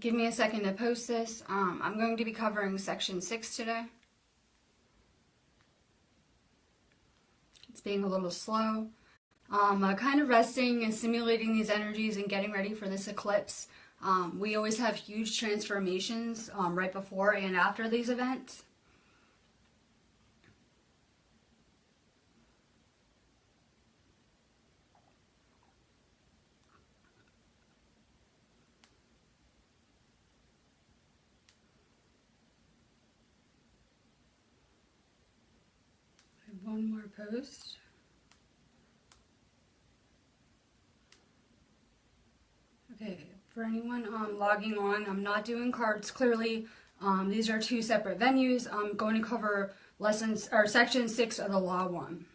give me a second to post this. I'm going to be covering section 6 today. It's being a little slow. Kind of resting and simulating these energies and getting ready for this eclipse. We always have huge transformations right before and after these events. One more post. Okay, for anyone logging on, I'm not doing cards clearly. These are two separate venues. I'm going to cover lessons or section 6 of the Law 1.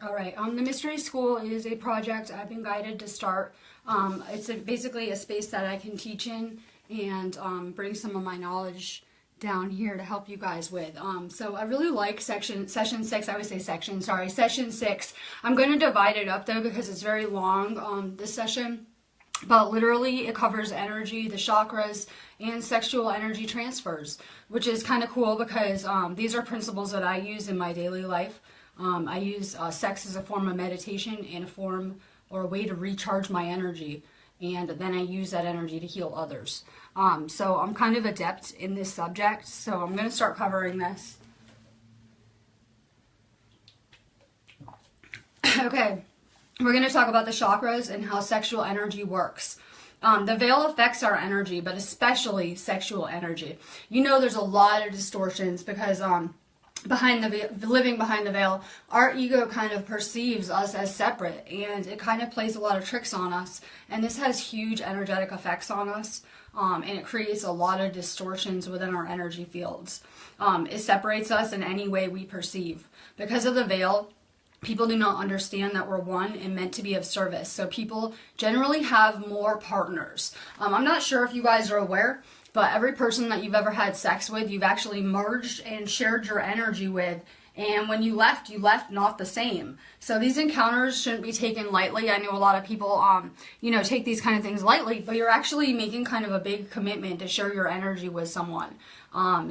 All right, the Mystery School is a project I've been guided to start. It's basically a space that I can teach in and bring some of my knowledge down here to help you guys with. So I really like session 6. I always say section, sorry, session 6. I'm going to divide it up though because it's very long, this session. But literally it covers energy, the chakras, and sexual energy transfers, which is kind of cool because these are principles that I use in my daily life. I use sex as a form of meditation and a form or a way to recharge my energy, and then I use that energy to heal others. So I'm kind of adept in this subject, so I'm going to start covering this. Okay, we're going to talk about the chakras and how sexual energy works. The veil affects our energy, but especially sexual energy. You know there's a lot of distortions because living behind the veil, our ego kind of perceives us as separate, and it kind of plays a lot of tricks on us, and this has huge energetic effects on us, and it creates a lot of distortions within our energy fields. It separates us in any way we perceive. Because of the veil, people do not understand that we're one and meant to be of service, so people generally have more partners. I'm not sure if you guys are aware, but every person that you've ever had sex with, you've actually merged and shared your energy with. And when you left not the same. So these encounters shouldn't be taken lightly. I know a lot of people, take these kind of things lightly, but you're actually making kind of a big commitment to share your energy with someone.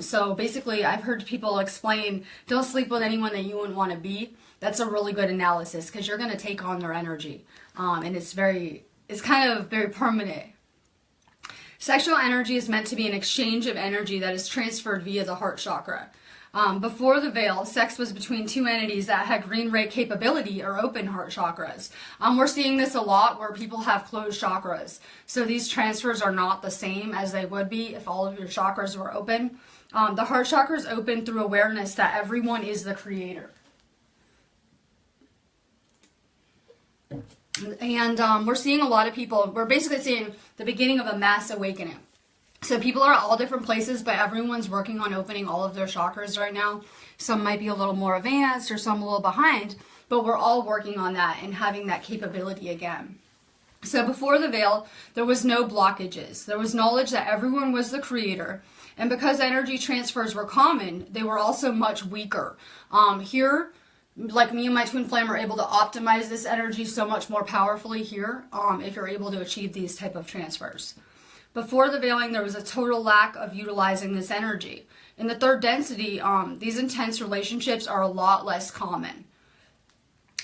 So basically, I've heard people explain, don't sleep with anyone that you wouldn't want to be. That's a really good analysis because you're going to take on their energy. And it's kind of very permanent. Sexual energy is meant to be an exchange of energy that is transferred via the heart chakra. Before the veil, sex was between two entities that had green ray capability or open heart chakras. We're seeing this a lot where people have closed chakras. So these transfers are not the same as they would be if all of your chakras were open. The heart chakra is open through awareness that everyone is the creator. And we're seeing a lot of people, we're basically seeing the beginning of a mass awakening. So people are at all different places, but everyone's working on opening all of their chakras right now. Some might be a little more advanced or some a little behind, but we're all working on that and having that capability again. So before the veil, there was no blockages. There was knowledge that everyone was the creator. And because energy transfers were common, they were also much weaker. Here, like me and my twin flame are able to optimize this energy so much more powerfully here if you're able to achieve these type of transfers. Before the veiling, there was a total lack of utilizing this energy. In the third density, these intense relationships are a lot less common.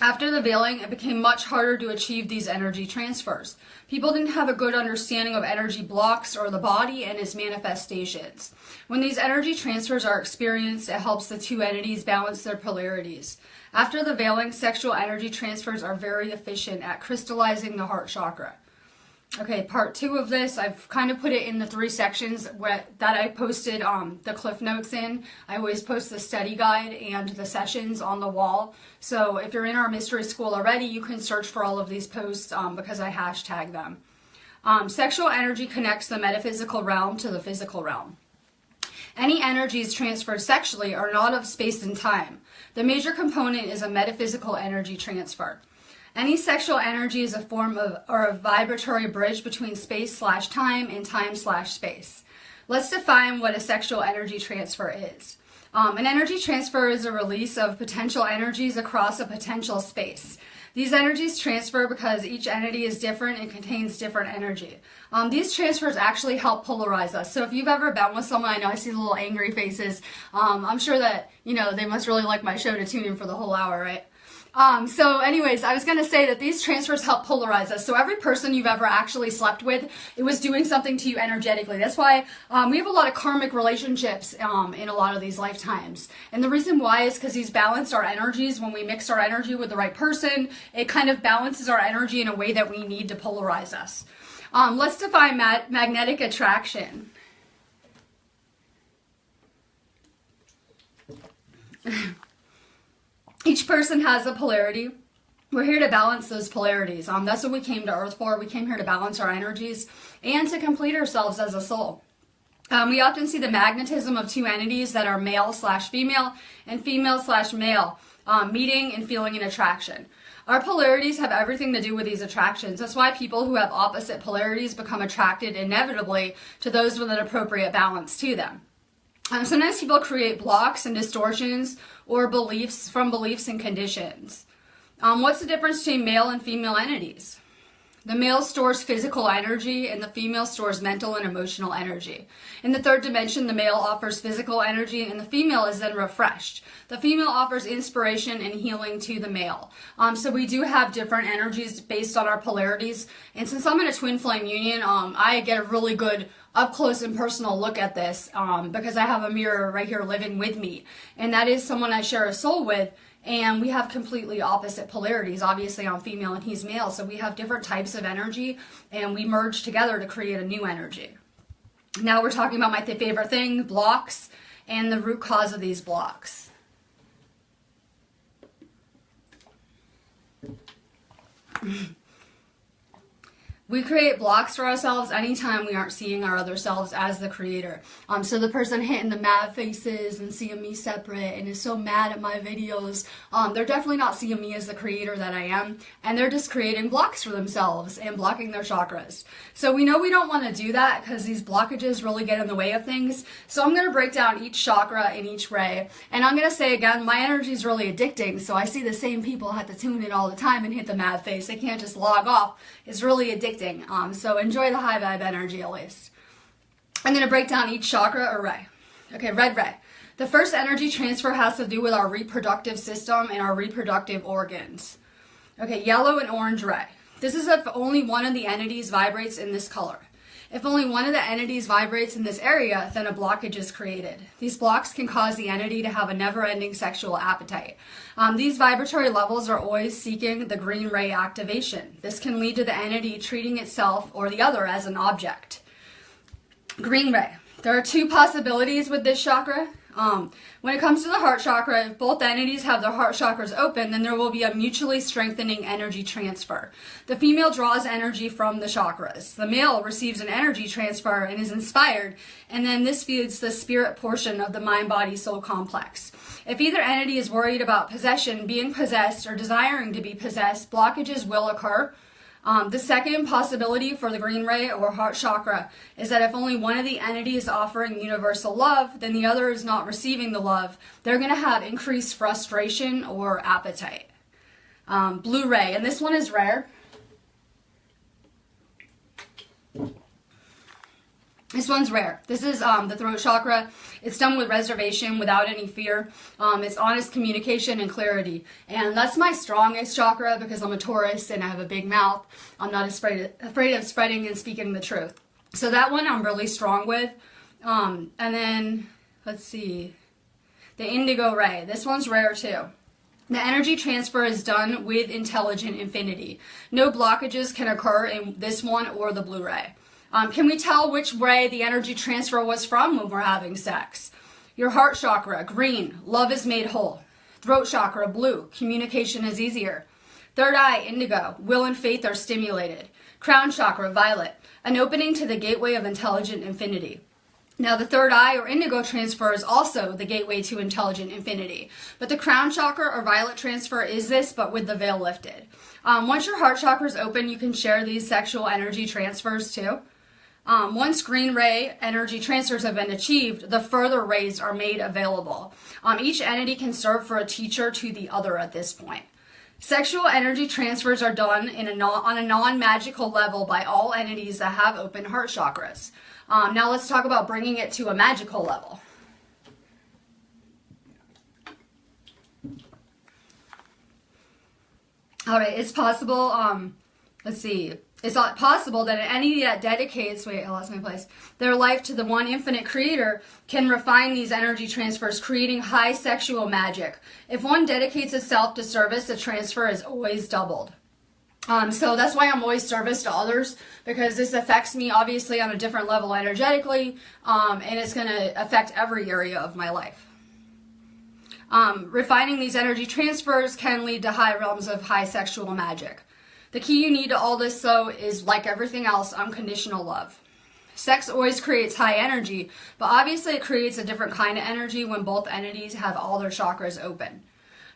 After the veiling, it became much harder to achieve these energy transfers. People didn't have a good understanding of energy blocks or the body and its manifestations. When these energy transfers are experienced, it helps the two entities balance their polarities. After the veiling, sexual energy transfers are very efficient at crystallizing the heart chakra. Okay, part 2 of this, I've kind of put it in the 3 sections that I posted the cliff notes in. I always post the study guide and the sessions on the wall. So if you're in our mystery school already, you can search for all of these posts because I hashtag them. Sexual energy connects the metaphysical realm to the physical realm. Any energies transferred sexually are not of space and time. The major component is a metaphysical energy transfer. Any sexual energy is a form of or a vibratory bridge between space/time and time/space. Let's define what a sexual energy transfer is. An energy transfer is a release of potential energies across a potential space. These energies transfer because each entity is different and contains different energy. These transfers actually help polarize us. So if you've ever been with someone, I know I see the little angry faces. I'm sure that, they must really like my show to tune in for the whole hour, right? So anyways, I was going to say that these transfers help polarize us. So every person you've ever actually slept with, it was doing something to you energetically. That's why we have a lot of karmic relationships in a lot of these lifetimes. And the reason why is because these balanced our energies. When we mix our energy with the right person, it kind of balances our energy in a way that we need to polarize us. Let's define magnetic attraction. Each person has a polarity. We're here to balance those polarities. That's what we came to Earth for. We came here to balance our energies and to complete ourselves as a soul. We often see the magnetism of two entities that are male/female and female/male meeting and feeling an attraction. Our polarities have everything to do with these attractions. That's why people who have opposite polarities become attracted inevitably to those with an appropriate balance to them. Sometimes people create blocks and distortions or beliefs and conditions. What's the difference between male and female entities? The male stores physical energy and the female stores mental and emotional energy. In the third dimension, the male offers physical energy and the female is then refreshed. The female offers inspiration and healing to the male. So we do have different energies based on our polarities. And since I'm in a twin flame union, I get a really good up close and personal look at this because I have a mirror right here living with me. And that is someone I share a soul with. And we have completely opposite polarities. Obviously, I'm female and he's male. So we have different types of energy and we merge together to create a new energy. Now we're talking about my favorite thing, blocks, and the root cause of these blocks. We create blocks for ourselves anytime we aren't seeing our other selves as the creator. So the person hitting the mad faces and seeing me separate and is so mad at my videos, they're definitely not seeing me as the creator that I am. And they're just creating blocks for themselves and blocking their chakras. So we know we don't want to do that because these blockages really get in the way of things. So I'm going to break down each chakra and each ray. And I'm going to say again, my energy is really addicting. So I see the same people have to tune in all the time and hit the mad face. They can't just log off. It's really addicting. So enjoy the high vibe energy at least. I'm going to break down each chakra or ray. Okay, red ray. The first energy transfer has to do with our reproductive system and our reproductive organs. Okay, yellow and orange ray. This is if only one of the entities vibrates in this color. If only one of the entities vibrates in this area, then a blockage is created. These blocks can cause the entity to have a never-ending sexual appetite. These vibratory levels are always seeking the green ray activation. This can lead to the entity treating itself or the other as an object. Green ray. There are two possibilities with this chakra. When it comes to the heart chakra, if both entities have their heart chakras open, then there will be a mutually strengthening energy transfer. The female draws energy from the chakras. The male receives an energy transfer and is inspired, and then this feeds the spirit portion of the mind-body-soul complex. If either entity is worried about possession, being possessed, or desiring to be possessed, blockages will occur. The second possibility for the green ray or heart chakra is that if only one of the entities is offering universal love, then the other is not receiving the love. They're going to have increased frustration or appetite. Blue ray, and this one is rare. This one's rare. This is the throat chakra. It's done with reservation, without any fear. It's honest communication and clarity. And that's my strongest chakra because I'm a Taurus and I have a big mouth. I'm not afraid of spreading and speaking the truth. So that one I'm really strong with. And then, let's see, the indigo ray. This one's rare too. The energy transfer is done with intelligent infinity. No blockages can occur in this one or the blue ray. Can we tell which ray the energy transfer was from when we're having sex? Your heart chakra, green, love is made whole. Throat chakra, blue, communication is easier. Third eye, indigo, will and faith are stimulated. Crown chakra, violet, an opening to the gateway of intelligent infinity. Now, the third eye or indigo transfer is also the gateway to intelligent infinity. But the crown chakra or violet transfer is this, but with the veil lifted. Once your heart chakra is open, you can share these sexual energy transfers too. Once green ray energy transfers have been achieved, the further rays are made available. Each entity can serve for a teacher to the other at this point. Sexual energy transfers are done on a non-magical level by all entities that have open heart chakras. Now let's talk about bringing it to a magical level. All right, it's possible, let's see. It's not possible that an entity that dedicates, wait, I lost my place, their life to the one infinite creator can refine these energy transfers, creating high sexual magic. If one dedicates itself to service, the transfer is always doubled. So that's why I'm always service to others, because this affects me obviously on a different level energetically, and it's going to affect every area of my life. Refining these energy transfers can lead to high realms of high sexual magic. The key you need to all this, though, is, like everything else, unconditional love. Sex always creates high energy, but obviously it creates a different kind of energy when both entities have all their chakras open.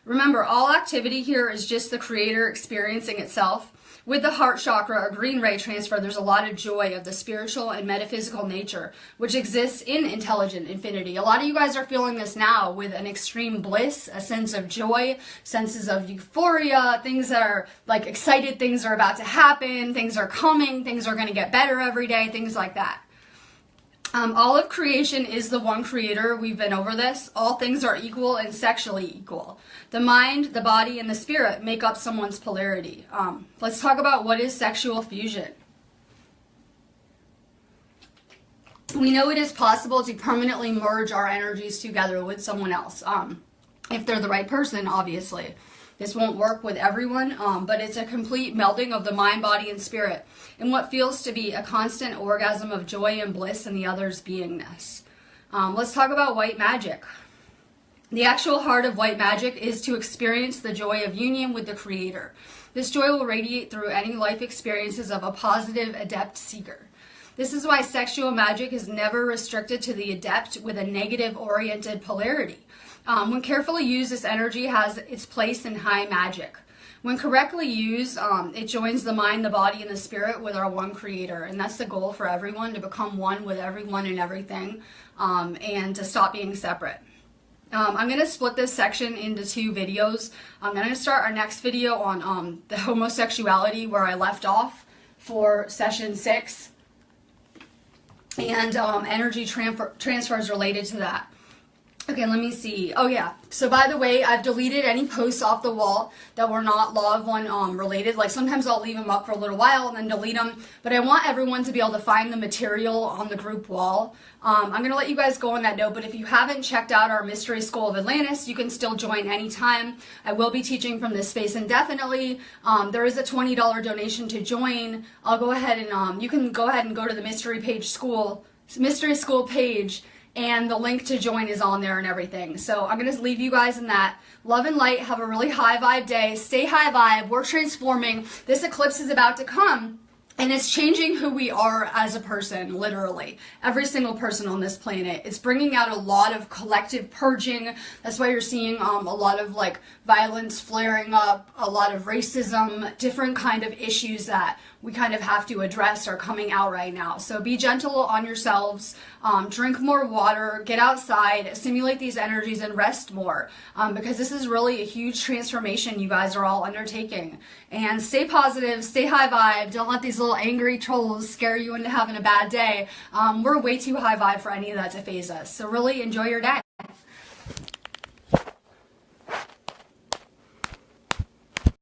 Remember, all activity here is just the creator experiencing itself. With the heart chakra or green ray transfer, there's a lot of joy of the spiritual and metaphysical nature, which exists in intelligent infinity. A lot of you guys are feeling this now with an extreme bliss, a sense of joy, senses of euphoria, things that are like excited, things are about to happen, things are coming, things are going to get better every day, things like that. All of creation is the one creator. We've been over this. All things are equal and sexually equal. The mind, the body, and the spirit make up someone's polarity. Let's talk about what is sexual fusion. We know it is possible to permanently merge our energies together with someone else. If they're the right person, obviously. This won't work with everyone, but it's a complete melding of the mind, body, and spirit in what feels to be a constant orgasm of joy and bliss in the other's beingness. Let's talk about white magic. The actual heart of white magic is to experience the joy of union with the Creator. This joy will radiate through any life experiences of a positive adept seeker. This is why sexual magic is never restricted to the adept with a negative-oriented polarity. When carefully used, this energy has its place in high magic. When correctly used, it joins the mind, the body, and the spirit with our one creator. And that's the goal for everyone, to become one with everyone and everything, and to stop being separate. I'm going to split this section into 2 videos. I'm going to start our next video on the homosexuality, where I left off for session 6, and energy transfers related to that. Okay, let me see. Oh yeah, so by the way, I've deleted any posts off the wall that were not Law of One related. Like sometimes I'll leave them up for a little while and then delete them, but I want everyone to be able to find the material on the group wall. I'm going to let you guys go on that note, but if you haven't checked out our Mystery School of Atlantis, you can still join anytime. I will be teaching from this space indefinitely. There is a $20 donation to join. I'll go ahead and you can go ahead and go to the Mystery School page, and the link to join is on there and everything. So I'm going to leave you guys in that. Love and light. Have a really high vibe day. Stay high vibe. We're transforming. This eclipse is about to come, and it's changing who we are as a person, literally. Every single person on this planet. It's bringing out a lot of collective purging. That's why you're seeing a lot of like violence flaring up, a lot of racism, different kind of issues that we kind of have to address are coming out right now. So be gentle on yourselves, drink more water, get outside, assimilate these energies, and rest more, because this is really a huge transformation you guys are all undertaking. And stay positive, stay high vibe, don't let these little angry trolls scare you into having a bad day. We're way too high vibe for any of that to phase us. So really enjoy your day.